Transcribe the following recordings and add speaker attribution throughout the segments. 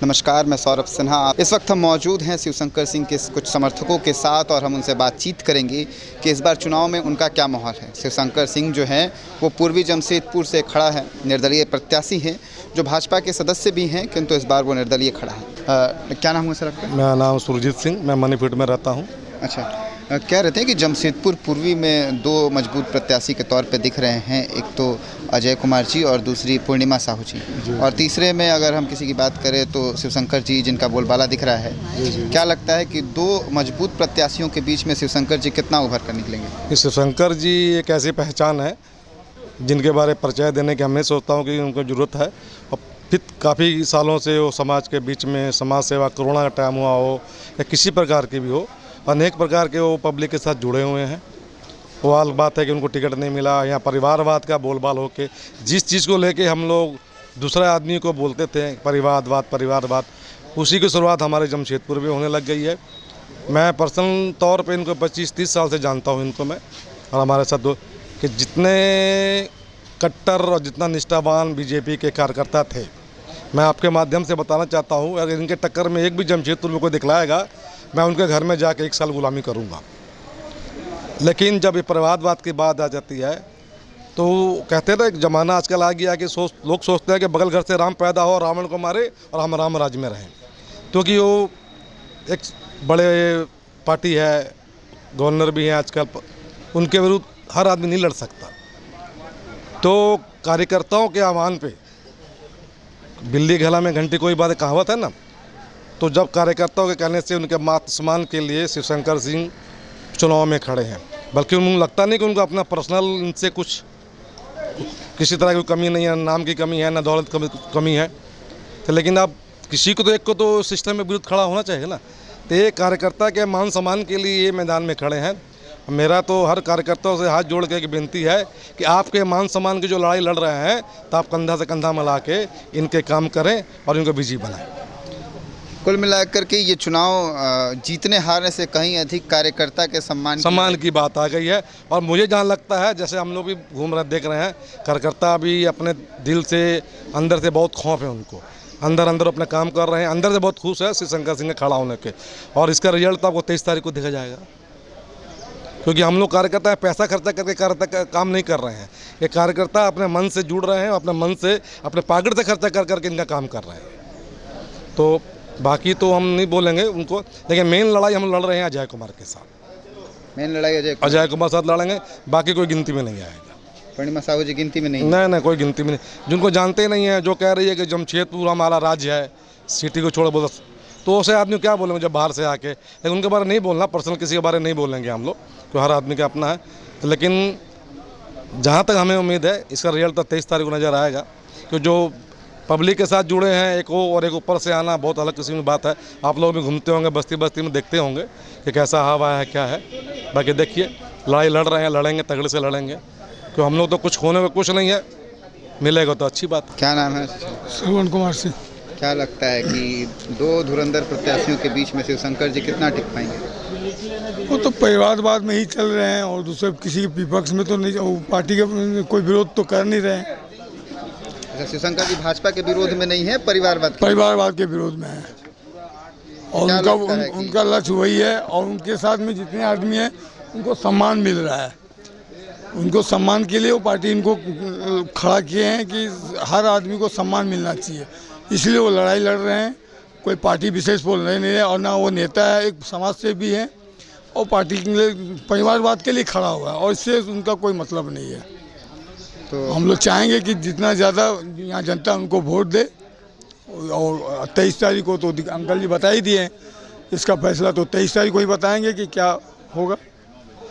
Speaker 1: नमस्कार, मैं सौरभ सिन्हा। इस वक्त हम मौजूद हैं शिवशंकर सिंह के कुछ समर्थकों के साथ और हम उनसे बातचीत करेंगे कि इस बार चुनाव में उनका क्या माहौल है। शिवशंकर सिंह जो हैं वो पूर्वी जमशेदपुर से खड़ा है, निर्दलीय प्रत्याशी हैं जो भाजपा के सदस्य भी हैं, किंतु इस बार वो निर्दलीय खड़ा है। क्या नाम हुआ सर आपका?
Speaker 2: मेरा नाम सुरजीत सिंह, मैं मनीफील्ड में रहता हूँ।
Speaker 1: अच्छा, कह रहे थे कि जमशेदपुर पूर्वी में दो मजबूत प्रत्याशी के तौर पे दिख रहे हैं, एक तो अजय कुमार जी और दूसरी पूर्णिमा साहू जी, और तीसरे में अगर हम किसी की बात करें तो शिवशंकर जी जिनका बोलबाला दिख रहा है। क्या लगता है कि दो मजबूत प्रत्याशियों के बीच में शिवशंकर जी कितना उभर कर निकलेंगे?
Speaker 2: शिवशंकर जी एक ऐसी पहचान है जिनके बारे में परिचय देने की हमें सोचता हूँ कि उनको ज़रूरत है। और फिर काफ़ी सालों से वो समाज के बीच में समाज सेवा, कोरोना का टाइम हुआ हो या किसी प्रकार की भी हो, अनेक प्रकार के वो पब्लिक के साथ जुड़े हुए हैं। वो अलग बात है कि उनको टिकट नहीं मिला या परिवारवाद का बोलबाल हो के जिस चीज़ को लेके हम लोग दूसरे आदमी को बोलते थे परिवारवाद, उसी की शुरुआत हमारे जमशेदपुर में होने लग गई है। मैं पर्सनल तौर पे इनको 25-30 साल से जानता हूँ इनको मैं, और हमारे साथ कि जितने कट्टर और जितना निष्ठावान बीजेपी के कार्यकर्ता थे, मैं आपके माध्यम से बताना चाहता हूँ, अगर इनके टक्कर में एक भी जमशेदपुर में कोई दिखलाएगा, मैं उनके घर में जाके 1 साल गुलामी करूँगा। लेकिन जब ये परिवारवाद की बात आ जाती है तो कहते थे एक ज़माना आजकल आ गया कि लोग सोचते हैं कि बगल घर से राम पैदा हो, रावण को मारे और हम राम राज्य में रहें, क्योंकि वो एक बड़े पार्टी है, गवर्नर भी हैं आजकल, उनके विरुद्ध हर आदमी नहीं लड़ सकता। तो कार्यकर्ताओं के आह्वान पे बिल्ली गला में घंटी कोई बात कहावत है ना, तो जब कार्यकर्ताओं के कहने से उनके मान सम्मान के लिए शिवशंकर सिंह चुनाव में खड़े हैं। बल्कि उनको लगता नहीं कि उनको अपना पर्सनल इनसे कुछ किसी तरह की कमी नहीं है, नाम की कमी है, ना दौलत की कमी है। तो लेकिन अब किसी को तो एक को तो सिस्टम में विरुद्ध खड़ा होना चाहिए ना। तो ये कार्यकर्ता के मान सम्मान के लिए ये मैदान में खड़े हैं। मेरा तो हर कार्यकर्ताओं से हाथ जोड़ के एक विनती है कि आपके मान सम्मान की जो लड़ाई लड़ रहे हैं तो आप कंधा से कंधा मिला के इनके काम करें और इनको विजयी बनाएं।
Speaker 1: कुल मिलाकर के ये चुनाव जीतने हारने से कहीं अधिक कार्यकर्ता के सम्मान
Speaker 2: की बात आ गई है। और मुझे जहाँ लगता है, जैसे हम लोग भी घूम रहे देख रहे हैं, कार्यकर्ता भी अपने दिल से अंदर से बहुत खौफ है, उनको अंदर अपने काम कर रहे हैं, अंदर से बहुत खुश है शिवशंकर सिंह के खड़ा होने के। और इसका रिजल्ट तो आपको 23 तारीख को देखा जाएगा, क्योंकि हम लोग कार्यकर्ता पैसा खर्चा करके काम नहीं कर रहे हैं। ये कार्यकर्ता अपने मन से जुड़ रहे हैं, अपने मन से अपने पॉकेट से खर्चा कर करके इनका काम कर रहे हैं। तो बाकी तो हम नहीं बोलेंगे उनको, लेकिन मेन लड़ाई हम लड़ रहे हैं अजय कुमार के साथ।
Speaker 1: मेन लड़ाई
Speaker 2: अजय कुमार साथ लड़ेंगे, बाकी कोई गिनती में नहीं आएगा।
Speaker 1: पूर्णिमा साहू जी गिनती में नहीं?
Speaker 2: नहीं, कोई गिनती में नहीं। जिनको जानते नहीं है, जो कह रही है कि जमशेदपुर हमारा राज्य है, सिटी को छोड़ बोल, तो उसे आदमी क्या बोलेंगे जब बाहर से आके। लेकिन उनके बारे में नहीं बोलना, पर्सनल किसी के बारे में नहीं बोलेंगे हम लोग, तो हर आदमी का अपना है। लेकिन जहाँ तक हमें उम्मीद है इसका रिजल्ट तो 23 तारीख को नज़र आएगा, कि जो पब्लिक के साथ जुड़े हैं, एक हो और एक ऊपर से आना बहुत अलग किस्म की बात है। आप लोग भी घूमते होंगे बस्ती में, देखते होंगे कि कैसा हवा है, क्या है। बाकी देखिए, लड़ाई लड़ रहे हैं, लड़ेंगे, तगड़े से लड़ेंगे, क्योंकि हम लोग तो कुछ खोने में कुछ नहीं है, मिलेगा तो अच्छी बात।
Speaker 1: क्या नाम है?
Speaker 3: श्रवण कुमार सिंह।
Speaker 1: क्या लगता है कि दो धुरंधर प्रत्याशियों के बीच में शिवशंकर जी कितना टिक पाएंगे?
Speaker 3: वो तो परिवारवाद में ही चल रहे हैं और दूसरे किसी के विपक्ष में तो नहीं, पार्टी का कोई विरोध तो कर नहीं रहे हैं।
Speaker 1: शिवशंकर जी भाजपा के विरोध में नहीं है,
Speaker 3: परिवारवाद के विरोध में है, और उनका लक्ष्य वही है। और उनके साथ में जितने आदमी हैं उनको सम्मान मिल रहा है, उनको सम्मान के लिए वो पार्टी इनको खड़ा किए हैं कि हर आदमी को सम्मान मिलना चाहिए, इसलिए वो लड़ाई लड़ रहे हैं। कोई पार्टी विशेष बोल रहे नहीं है, और ना वो नेता है, एक समाज से भी है और पार्टी के लिए परिवारवाद के लिए खड़ा हुआ है, और इससे उनका कोई मतलब नहीं है। तो हम लोग चाहेंगे कि जितना ज़्यादा यहाँ जनता उनको वोट दे, और 23 तारीख को तो अंकल जी बता ही दिए हैं, इसका फैसला तो 23 तारीख को ही बताएंगे कि क्या होगा।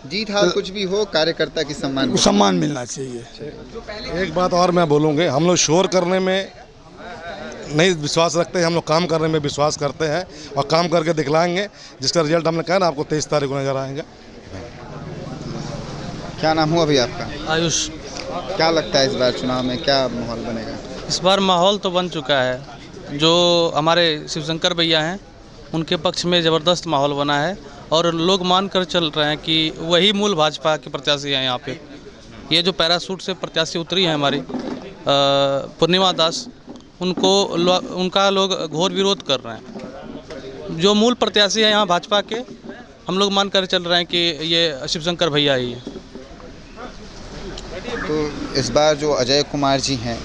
Speaker 1: जीत हार कुछ भी हो, कार्यकर्ता की
Speaker 3: सम्मान मिलना चाहिए।
Speaker 2: एक बात और मैं बोलूँगा, हम लोग शोर करने में नहीं विश्वास रखते हैं, हम लोग काम करने में विश्वास करते हैं, और काम करके दिखलाएंगे, जिसका रिजल्ट हमने कहा ना आपको 23 तारीख को नजर आएगा।
Speaker 1: क्या नाम हुआ अभी आपका?
Speaker 4: आयुष।
Speaker 1: क्या लगता है इस बार चुनाव में क्या माहौल बनेगा?
Speaker 4: इस बार माहौल तो बन चुका है, जो हमारे शिवशंकर भैया हैं उनके पक्ष में ज़बरदस्त माहौल बना है, और लोग मान कर चल रहे हैं कि वही मूल भाजपा के प्रत्याशी हैं। यहाँ पे ये जो पैरासूट से प्रत्याशी उतरी है हमारी पूर्णिमा दास, उनका लोग घोर विरोध कर रहे हैं। जो मूल प्रत्याशी है यहाँ भाजपा के, हम लोग मान कर चल रहे हैं कि ये शिवशंकर भैया ही है।
Speaker 1: तो इस बार जो अजय कुमार जी हैं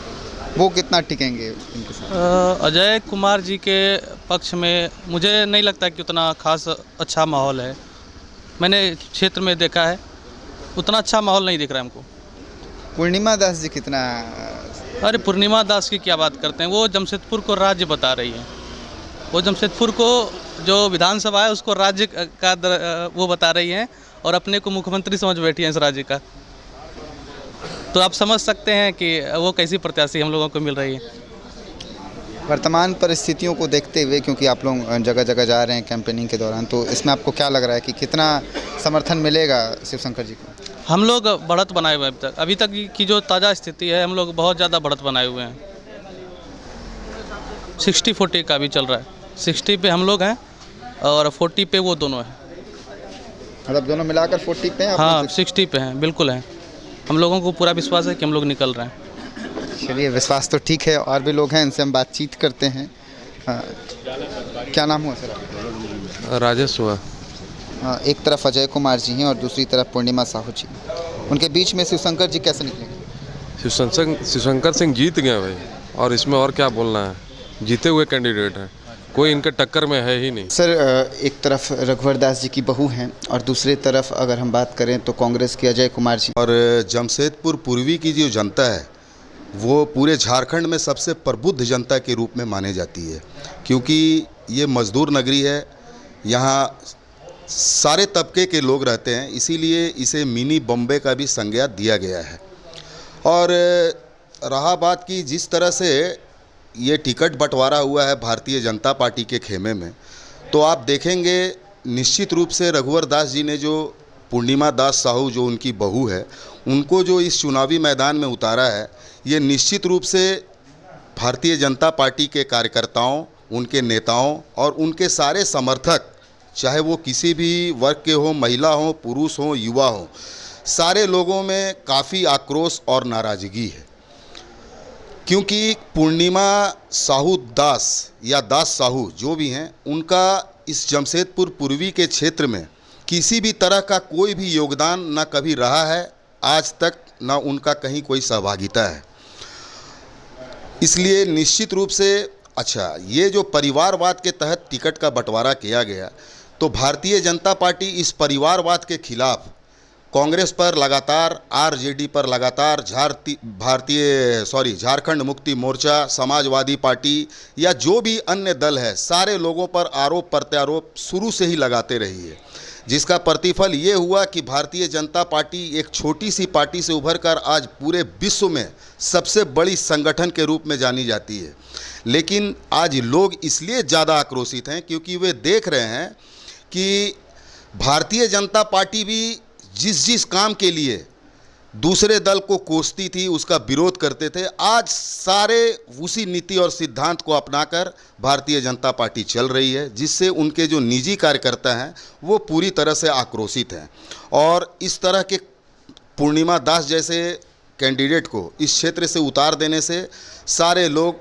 Speaker 1: वो कितना टिकेंगे इनके साथ?
Speaker 4: अजय कुमार जी के पक्ष में मुझे नहीं लगता कि उतना खास अच्छा माहौल है। मैंने क्षेत्र में देखा है, उतना अच्छा माहौल नहीं दिख रहा है हमको।
Speaker 1: पूर्णिमा दास जी कितना?
Speaker 4: अरे पूर्णिमा दास की क्या बात करते हैं, वो जमशेदपुर को राज्य बता रही है। वो जमशेदपुर को जो विधानसभा है उसको राज्य का वो बता रही हैं और अपने को मुख्यमंत्री समझ बैठी हैं इस राज्य का। तो आप समझ सकते हैं कि वो कैसी प्रत्याशी हम लोगों को मिल रही है।
Speaker 1: वर्तमान परिस्थितियों को देखते हुए, क्योंकि आप लोग जगह जगह जा रहे हैं कैंपेनिंग के दौरान, तो इसमें आपको क्या लग रहा है कि कितना समर्थन मिलेगा शिवशंकर जी को?
Speaker 4: हम लोग बढ़त बनाए हुए हैं अभी तक की जो ताज़ा स्थिति है, हम लोग बहुत ज़्यादा बढ़त बनाए हुए हैं। 60-40 का भी चल रहा है। 60 पे हम लोग हैं और 40 पे वो दोनों हैं।
Speaker 1: मतलब दोनों मिलाकर 40 पे हैं?
Speaker 4: हाँ 60 पे हैं, बिल्कुल हैं। हम लोगों को पूरा विश्वास है कि हम लोग निकल रहे हैं।
Speaker 1: चलिए, विश्वास तो ठीक है। और भी लोग हैं, इनसे हम बातचीत करते हैं। क्या नाम हुआ सर आपका?
Speaker 5: राजेश हुआ।
Speaker 1: एक तरफ अजय कुमार जी हैं और दूसरी तरफ पूर्णिमा साहू जी। उनके बीच में शिवशंकर जी कैसे निकलेंगे?
Speaker 5: शिवशंकर सिंह जीत गए भाई, और इसमें और क्या बोलना है, जीते हुए कैंडिडेट हैं, कोई इनके टक्कर में है ही नहीं।
Speaker 1: सर, एक तरफ रघुवर दास जी की बहू हैं और दूसरी तरफ अगर हम बात करें तो कांग्रेस के अजय कुमार जी।
Speaker 6: और जमशेदपुर पूर्वी की जो जनता है वो पूरे झारखंड में सबसे प्रबुद्ध जनता के रूप में मानी जाती है, क्योंकि ये मजदूर नगरी है। यहाँ सारे तबके के लोग रहते हैं, इसीलिए इसे मिनी बॉम्बे का भी संज्ञा दिया गया है। और रहा बात की जिस तरह से ये टिकट बंटवारा हुआ है भारतीय जनता पार्टी के खेमे में, तो आप देखेंगे निश्चित रूप से रघुवर दास जी ने जो पूर्णिमा दास साहू जो उनकी बहू है, उनको जो इस चुनावी मैदान में उतारा है, ये निश्चित रूप से भारतीय जनता पार्टी के कार्यकर्ताओं, उनके नेताओं और उनके सारे समर्थक, चाहे वो किसी भी वर्ग के हों, महिला हों, पुरुष हों, युवा हों, सारे लोगों में काफ़ी आक्रोश और नाराज़गी है। क्योंकि पूर्णिमा साहू दास या दास साहू जो भी हैं, उनका इस जमशेदपुर पूर्वी के क्षेत्र में किसी भी तरह का कोई भी योगदान ना कभी रहा है आज तक, ना उनका कहीं कोई सहभागिता है। इसलिए निश्चित रूप से ये जो परिवारवाद के तहत टिकट का बंटवारा किया गया, तो भारतीय जनता पार्टी इस परिवारवाद के खिलाफ कांग्रेस पर लगातार, आरजेडी पर लगातार, झारखंड मुक्ति मोर्चा, समाजवादी पार्टी या जो भी अन्य दल है, सारे लोगों पर आरोप प्रत्यारोप शुरू से ही लगाते रही है, जिसका प्रतिफल ये हुआ कि भारतीय जनता पार्टी एक छोटी सी पार्टी से उभरकर आज पूरे विश्व में सबसे बड़ी संगठन के रूप में जानी जाती है। लेकिन आज लोग इसलिए ज़्यादा आक्रोशित हैं क्योंकि वे देख रहे हैं कि भारतीय जनता पार्टी भी जिस काम के लिए दूसरे दल को कोसती थी, उसका विरोध करते थे, आज सारे उसी नीति और सिद्धांत को अपनाकर भारतीय जनता पार्टी चल रही है, जिससे उनके जो निजी कार्यकर्ता हैं वो पूरी तरह से आक्रोशित हैं। और इस तरह के पूर्णिमा दास जैसे कैंडिडेट को इस क्षेत्र से उतार देने से सारे लोग,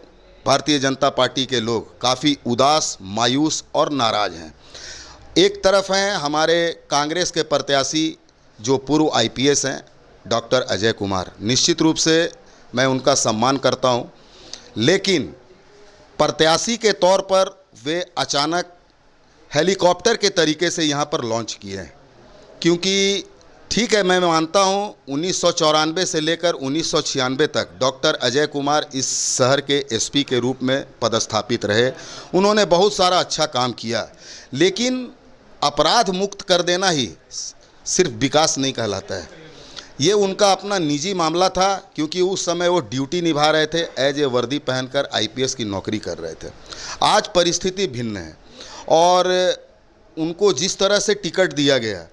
Speaker 6: भारतीय जनता पार्टी के लोग काफ़ी उदास, मायूस और नाराज़ हैं। एक तरफ हैं हमारे कांग्रेस के प्रत्याशी जो पूर्व IPS हैं, डॉक्टर अजय कुमार। निश्चित रूप से मैं उनका सम्मान करता हूं, लेकिन प्रत्याशी के तौर पर वे अचानक हेलीकॉप्टर के तरीके से यहां पर लॉन्च किए हैं। क्योंकि ठीक है, मैं मानता हूं 1994 से लेकर 1996 तक डॉक्टर अजय कुमार इस शहर के SP के रूप में पदस्थापित रहे। उन्होंने बहुत सारा अच्छा काम किया, लेकिन अपराध मुक्त कर देना ही सिर्फ विकास नहीं कहलाता है। ये उनका अपना निजी मामला था, क्योंकि उस समय वो ड्यूटी निभा रहे थे, एज ए वर्दी पहनकर IPS की नौकरी कर रहे थे। आज परिस्थिति भिन्न है और उनको जिस तरह से टिकट दिया गया,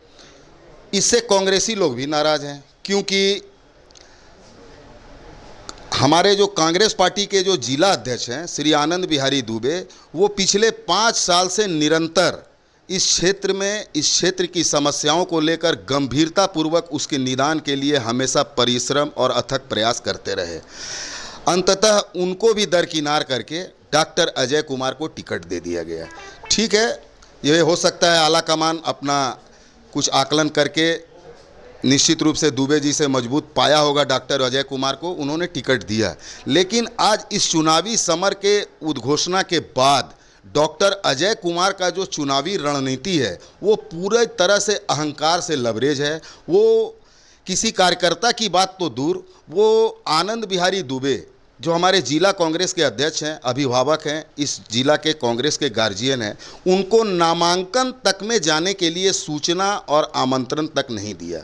Speaker 6: इससे कांग्रेसी लोग भी नाराज़ हैं। क्योंकि हमारे जो कांग्रेस पार्टी के जो जिला अध्यक्ष हैं श्री आनंद बिहारी दुबे, वो पिछले 5 साल से निरंतर इस क्षेत्र में, इस क्षेत्र की समस्याओं को लेकर गंभीरतापूर्वक उसके निदान के लिए हमेशा परिश्रम और अथक प्रयास करते रहे। अंततः उनको भी दरकिनार करके डॉक्टर अजय कुमार को टिकट दे दिया गया। ठीक है, ये हो सकता है आला कमान अपना कुछ आकलन करके निश्चित रूप से दुबे जी से मजबूत पाया होगा डॉक्टर अजय कुमार को, उन्होंने टिकट दिया। लेकिन आज इस चुनावी समर के उद्घोषणा के बाद डॉक्टर अजय कुमार का जो चुनावी रणनीति है वो पूरे तरह से अहंकार से लबरेज है। वो किसी कार्यकर्ता की बात तो दूर, वो आनंद बिहारी दुबे जो हमारे जिला कांग्रेस के अध्यक्ष हैं, अभिभावक हैं, इस जिला के कांग्रेस के गार्जियन हैं, उनको नामांकन तक में जाने के लिए सूचना और आमंत्रण तक नहीं दिया।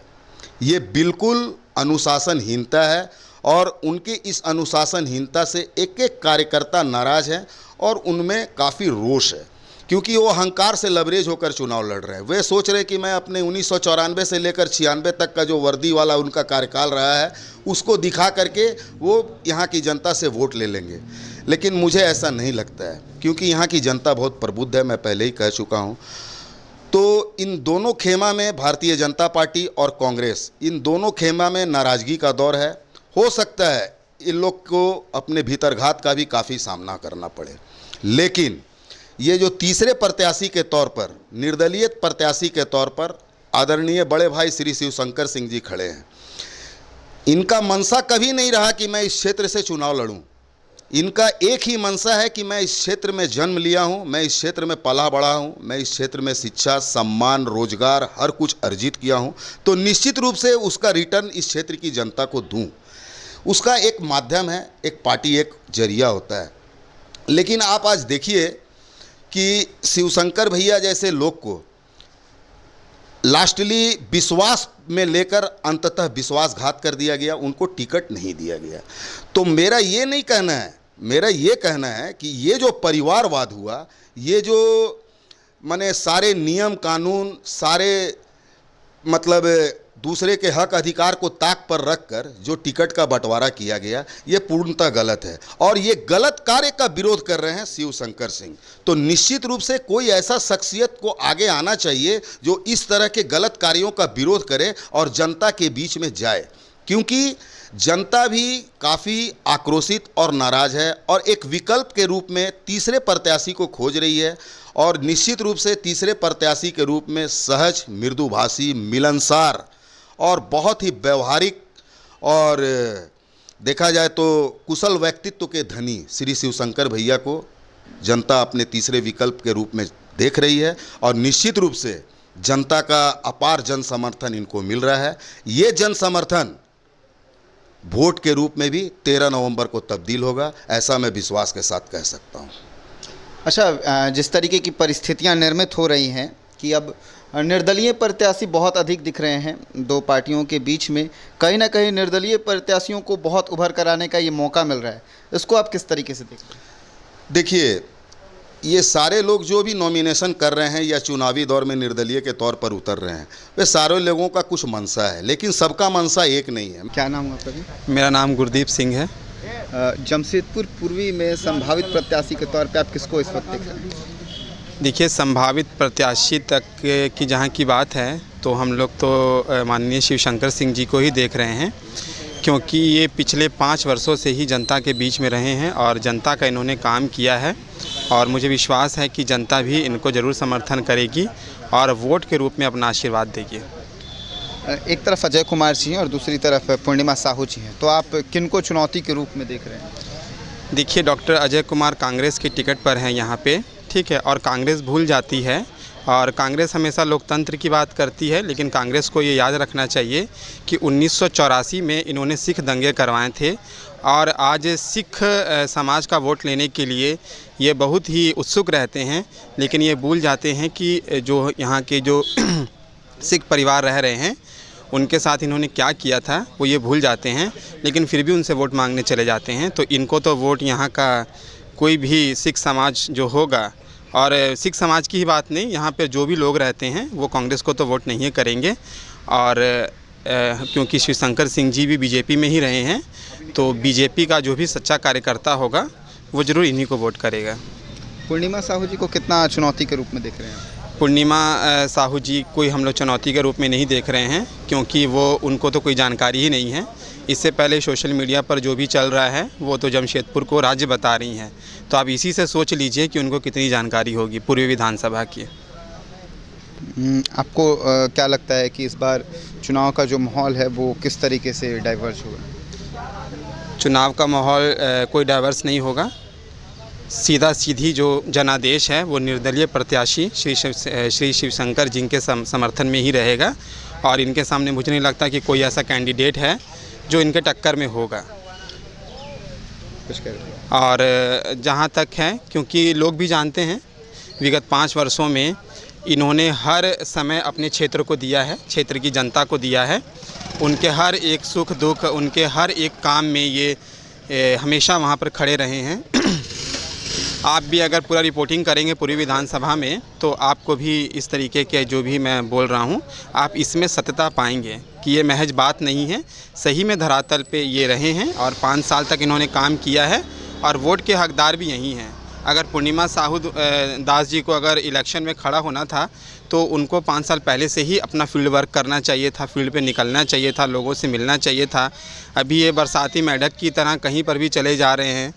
Speaker 6: ये बिल्कुल अनुशासनहीनता है और उनकी इस अनुशासनहीनता से एक एक कार्यकर्ता नाराज़ है और उनमें काफ़ी रोष है, क्योंकि वो अहंकार से लबरेज होकर चुनाव लड़ रहे हैं। वे सोच रहे कि मैं अपने 1994 से लेकर 96 तक का जो वर्दी वाला उनका कार्यकाल रहा है उसको दिखा करके वो यहाँ की जनता से वोट ले लेंगे। लेकिन मुझे ऐसा नहीं लगता है, क्योंकि यहाँ की जनता बहुत प्रबुद्ध है, मैं पहले ही कह चुका हूँ। तो इन दोनों खेमा में भारतीय जनता पार्टी और कांग्रेस, इन दोनों खेमा में नाराज़गी का दौर है। हो सकता है इन लोग को अपने भीतरघात का भी काफ़ी सामना करना पड़े, लेकिन ये जो तीसरे प्रत्याशी के तौर पर, निर्दलीय प्रत्याशी के तौर पर आदरणीय बड़े भाई श्री शिवशंकर सिंह जी खड़े हैं। इनका मनसा कभी नहीं रहा कि मैं इस क्षेत्र से चुनाव लड़ूं। इनका एक ही मनसा है कि मैं इस क्षेत्र में जन्म लिया हूं, मैं इस क्षेत्र में पला बड़ा हूं, मैं इस क्षेत्र में शिक्षा, सम्मान, रोजगार हर कुछ अर्जित किया हूं, तो निश्चित रूप से उसका रिटर्न इस क्षेत्र की जनता को दूं। उसका एक माध्यम है, एक पार्टी एक जरिया होता है। लेकिन आप आज देखिए कि शिवशंकर भैया जैसे लोग को लास्टली विश्वास में लेकर अंततः विश्वासघात कर दिया गया, उनको टिकट नहीं दिया गया। तो मेरा ये नहीं कहना है, मेरा ये कहना है कि ये जो परिवारवाद हुआ, ये जो माने सारे नियम कानून, सारे मतलब दूसरे के हक अधिकार को ताक पर रखकर जो टिकट का बंटवारा किया गया, ये पूर्णतः गलत है और ये गलत कार्य का विरोध कर रहे हैं शिवशंकर सिंह। तो निश्चित रूप से कोई ऐसा शख्सियत को आगे आना चाहिए जो इस तरह के गलत कार्यों का विरोध करे और जनता के बीच में जाए, क्योंकि जनता भी काफ़ी आक्रोशित और नाराज़ है और एक विकल्प के रूप में तीसरे प्रत्याशी को खोज रही है। और निश्चित रूप से तीसरे प्रत्याशी के रूप में सहज, मृदुभाषी, मिलनसार और बहुत ही व्यवहारिक और देखा जाए तो कुशल व्यक्तित्व के धनी श्री शिवशंकर भैया को जनता अपने तीसरे विकल्प के रूप में देख रही है और निश्चित रूप से जनता का अपार जन समर्थन इनको मिल रहा है। ये जन समर्थन वोट के रूप में भी 13 नवंबर को तब्दील होगा, ऐसा मैं विश्वास के साथ कह सकता हूँ।
Speaker 1: अच्छा, जिस तरीके की परिस्थितियां निर्मित हो रही हैं कि अब निर्दलीय प्रत्याशी बहुत अधिक दिख रहे हैं दो पार्टियों के बीच में, कहीं ना कहीं निर्दलीय प्रत्याशियों को बहुत उभर कर आने का ये मौका मिल रहा है, इसको आप किस तरीके से देखते हैं?
Speaker 6: देखिए, ये सारे लोग जो भी नॉमिनेशन कर रहे हैं या चुनावी दौर में निर्दलीय के तौर पर उतर रहे हैं, वे सारे लोगों का कुछ मनसा है, लेकिन सबका मनसा एक नहीं है।
Speaker 1: क्या नाम है आपका जी?
Speaker 7: मेरा नाम गुरदीप सिंह है।
Speaker 1: जमशेदपुर पूर्वी में संभावित प्रत्याशी के तौर पे आप किसको इस वक्त देख रहे हैं?
Speaker 7: देखिए, संभावित प्रत्याशी तक की जहाँ की बात है तो हम लोग तो माननीय शिवशंकर सिंह जी को ही देख रहे हैं, क्योंकि ये पिछले 5 वर्षों से ही जनता के बीच में रहे हैं और जनता का इन्होंने काम किया है और मुझे विश्वास है कि जनता भी इनको ज़रूर समर्थन करेगी और वोट के रूप में अपना आशीर्वाद देगी।
Speaker 1: एक तरफ अजय कुमार जी हैं और दूसरी तरफ पूर्णिमा साहू जी हैं, तो आप किनको चुनौती के रूप में देख रहे हैं?
Speaker 7: देखिए, डॉक्टर अजय कुमार कांग्रेस की टिकट पर हैं यहाँ पे, ठीक है, और कांग्रेस भूल जाती है और कांग्रेस हमेशा लोकतंत्र की बात करती है, लेकिन कांग्रेस को ये याद रखना चाहिए कि 1984 में इन्होंने सिख दंगे करवाए थे और आज सिख समाज का वोट लेने के लिए ये बहुत ही उत्सुक रहते हैं, लेकिन ये भूल जाते हैं कि जो यहाँ के जो सिख परिवार रह रहे हैं उनके साथ इन्होंने क्या किया था वो ये भूल जाते हैं, लेकिन फिर भी उनसे वोट मांगने चले जाते हैं। तो इनको तो वोट यहाँ का कोई भी सिख समाज जो होगा, और सिख समाज की ही बात नहीं, यहाँ पे जो भी लोग रहते हैं वो कांग्रेस को तो वोट नहीं करेंगे। और क्योंकि शिवशंकर सिंह जी भी बीजेपी में ही रहे हैं, तो बीजेपी का जो भी सच्चा कार्यकर्ता होगा वो ज़रूर इन्हीं को वोट करेगा।
Speaker 1: पूर्णिमा साहू जी को कितना चुनौती के रूप में देख रहे हैं?
Speaker 7: पूर्णिमा साहू जी कोई हम लोग चुनौती के रूप में नहीं देख रहे हैं, क्योंकि वो उनको तो कोई जानकारी ही नहीं है। इससे पहले सोशल मीडिया पर जो भी चल रहा है वो तो जमशेदपुर को राज्य बता रही हैं। तो आप इसी से सोच लीजिए कि उनको कितनी जानकारी होगी पूर्वी विधानसभा की।
Speaker 1: आपको क्या लगता है कि इस बार चुनाव का जो माहौल है वो किस तरीके से डाइवर्ज होगा?
Speaker 7: चुनाव का माहौल कोई डाइवर्स नहीं होगा। सीधा सीधी जो जनादेश है वो निर्दलीय प्रत्याशी श्री शिवशंकर जी के समर्थन में ही रहेगा और इनके सामने मुझे नहीं लगता कि कोई ऐसा कैंडिडेट है जो इनके टक्कर में होगा। और जहाँ तक है, क्योंकि लोग भी जानते हैं विगत 5 वर्षों में इन्होंने हर समय अपने क्षेत्र को दिया है, क्षेत्र की जनता को दिया है। उनके हर एक सुख दुख, उनके हर एक काम में ये हमेशा वहाँ पर खड़े रहे हैं। आप भी अगर पूरा रिपोर्टिंग करेंगे पूरी विधानसभा में तो आपको भी इस तरीके के जो भी मैं बोल रहा हूँ आप इसमें सत्यता पाएंगे कि ये महज बात नहीं है, सही में धरातल पे ये रहे हैं और 5 साल तक इन्होंने काम किया है और वोट के हकदार भी यही हैं। अगर पूर्णिमा साहू दास जी को अगर इलेक्शन में खड़ा होना था तो उनको 5 साल पहले से ही अपना फील्ड वर्क करना चाहिए था, फील्ड पे निकलना चाहिए था, लोगों से मिलना चाहिए था। अभी ये बरसाती मेढक की तरह कहीं पर भी चले जा रहे हैं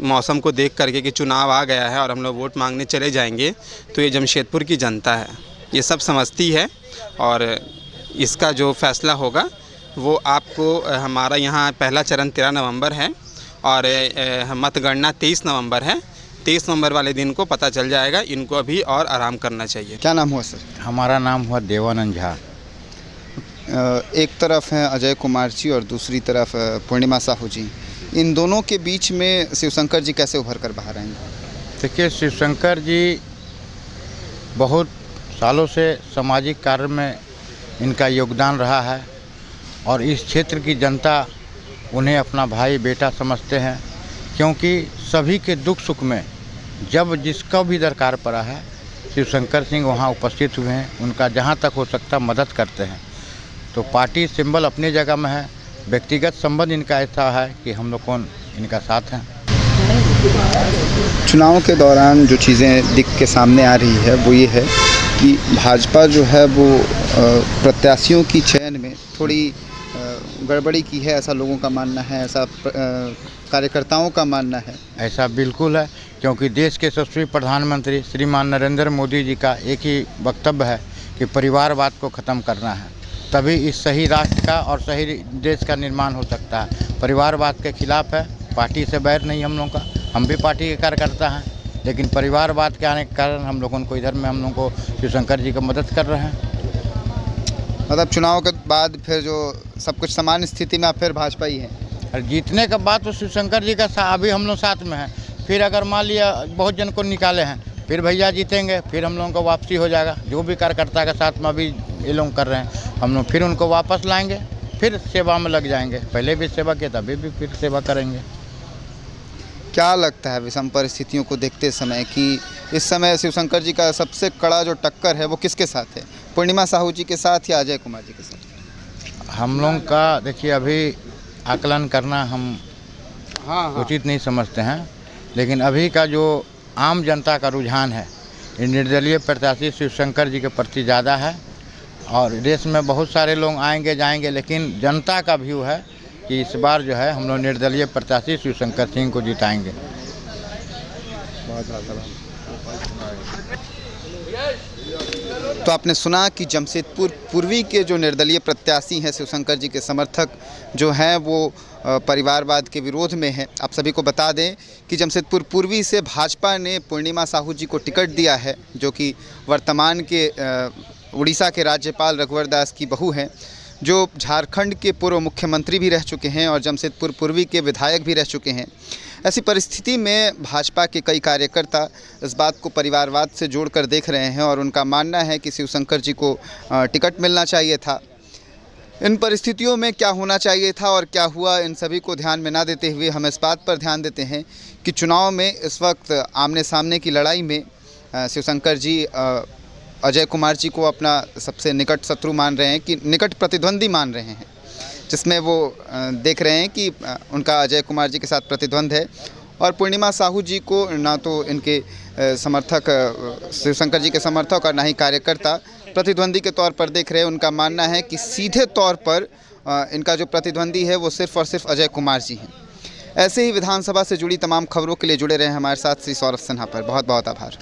Speaker 7: मौसम को देख करके कि चुनाव आ गया है और हम लोग वोट मांगने चले जाएंगे। तो ये जमशेदपुर की जनता है, ये सब समझती है और इसका जो फैसला होगा वो आपको हमारा यहाँ पहला चरण 13 नवंबर है और मतगणना 23 नवंबर है। 23 नवंबर वाले दिन को पता चल जाएगा। इनको अभी और आराम करना चाहिए।
Speaker 1: क्या नाम हुआ सर?
Speaker 8: हमारा नाम हुआ देवानंद झा।
Speaker 1: एक तरफ हैं अजय कुमार जी और दूसरी तरफ पूर्णिमा साहू जी। इन दोनों के बीच में शिवशंकर जी कैसे उभर कर बाहर आएंगे?
Speaker 8: देखिए, शिवशंकर जी बहुत सालों से सामाजिक कार्य में इनका योगदान रहा है और इस क्षेत्र की जनता उन्हें अपना भाई बेटा समझते हैं, क्योंकि सभी के दुख सुख में जब जिसका भी दरकार पड़ा है शिवशंकर सिंह वहां उपस्थित हुए हैं। उनका जहां तक हो सकता मदद करते हैं। तो पार्टी सिंबल अपनी जगह में है, व्यक्तिगत संबंध इनका ऐसा है कि हम लोग कौन इनका साथ हैं।
Speaker 1: चुनाव के दौरान जो चीज़ें दिख के सामने आ रही है वो ये है कि भाजपा जो है वो प्रत्याशियों की चयन में थोड़ी गड़बड़ी की है, ऐसा लोगों का मानना है, ऐसा कार्यकर्ताओं का मानना है।
Speaker 8: ऐसा बिल्कुल है, क्योंकि देश के यशस्वी प्रधानमंत्री श्रीमान नरेंद्र मोदी जी का एक ही वक्तव्य है कि परिवारवाद को ख़त्म करना है, तभी इस सही राष्ट्र का और सही देश का निर्माण हो सकता है। परिवारवाद के खिलाफ है, पार्टी से बैर नहीं हम लोगों का, हम भी पार्टी के कार्यकर्ता हैं, लेकिन परिवारवाद के आने के कारण हम लोगों को इधर में हम लोगों को शिवशंकर जी की मदद कर रहे हैं।
Speaker 1: मतलब चुनाव के बाद फिर जो सब कुछ समान स्थिति में आप फिर भाजपा ही हैं?
Speaker 8: और जीतने के बाद तो शिवशंकर जी का अभी हम लोग साथ में हैं। फिर अगर मान लिया बहुत जन को निकाले हैं, फिर भैया जीतेंगे, फिर हम लोगों को वापसी हो जाएगा। जो भी कार्यकर्ता के साथ में अभी ये लोग कर रहे हैं, हम लोग फिर उनको वापस लाएंगे, फिर सेवा में लग जाएंगे। पहले भी सेवा किया था, अभी भी फिर सेवा करेंगे।
Speaker 1: क्या लगता है विषम परिस्थितियों को देखते समय कि इस समय शिवशंकर जी का सबसे कड़ा जो टक्कर है वो किसके साथ है? पूर्णिमा साहू जी के साथ या अजय कुमार जी के साथ?
Speaker 8: हम लोग का देखिए अभी आकलन करना हम उचित नहीं समझते हैं, लेकिन अभी का जो आम जनता का रुझान है ये निर्दलीय प्रत्याशी शिवशंकर जी के प्रति ज़्यादा है। और देश में बहुत सारे लोग आएंगे जाएंगे, लेकिन जनता का व्यू है कि इस बार जो है हम लोग निर्दलीय प्रत्याशी शिवशंकर सिंह को जिताएंगे।
Speaker 1: तो आपने सुना कि जमशेदपुर पूर्वी के जो निर्दलीय प्रत्याशी हैं शिवशंकर जी के समर्थक जो हैं वो परिवारवाद के विरोध में हैं। आप सभी को बता दें कि जमशेदपुर पूर्वी से भाजपा ने पूर्णिमा साहू जी को टिकट दिया है, जो कि वर्तमान के उड़ीसा के राज्यपाल रघुवर दास की बहू हैं, जो झारखंड के पूर्व मुख्यमंत्री भी रह चुके हैं और जमशेदपुर पूर्वी के विधायक भी रह चुके हैं। ऐसी परिस्थिति में भाजपा के कई कार्यकर्ता इस बात को परिवारवाद से जोड़कर देख रहे हैं और उनका मानना है कि शिवशंकर जी को टिकट मिलना चाहिए था। इन परिस्थितियों में क्या होना चाहिए था और क्या हुआ, इन सभी को ध्यान में ना देते हुए हम इस बात पर ध्यान देते हैं कि चुनाव में इस वक्त आमने सामने की लड़ाई में शिवशंकर जी अजय कुमार जी को अपना सबसे निकट शत्रु मान रहे हैं, कि निकट प्रतिद्वंदी मान रहे हैं, जिसमें वो देख रहे हैं कि उनका अजय कुमार जी के साथ प्रतिद्वंद है। और पूर्णिमा साहू जी को ना तो इनके समर्थक शिवशंकर जी के समर्थक और ना ही कार्यकर्ता प्रतिद्वंदी के तौर पर देख रहे हैं। उनका मानना है कि सीधे तौर पर इनका जो प्रतिद्वंदी है वो सिर्फ और सिर्फ अजय कुमार जी हैं। ऐसे ही विधानसभा से जुड़ी तमाम खबरों के लिए जुड़े रहे हमारे साथ श्री सौरभ सिन्हा पर। बहुत बहुत आभार।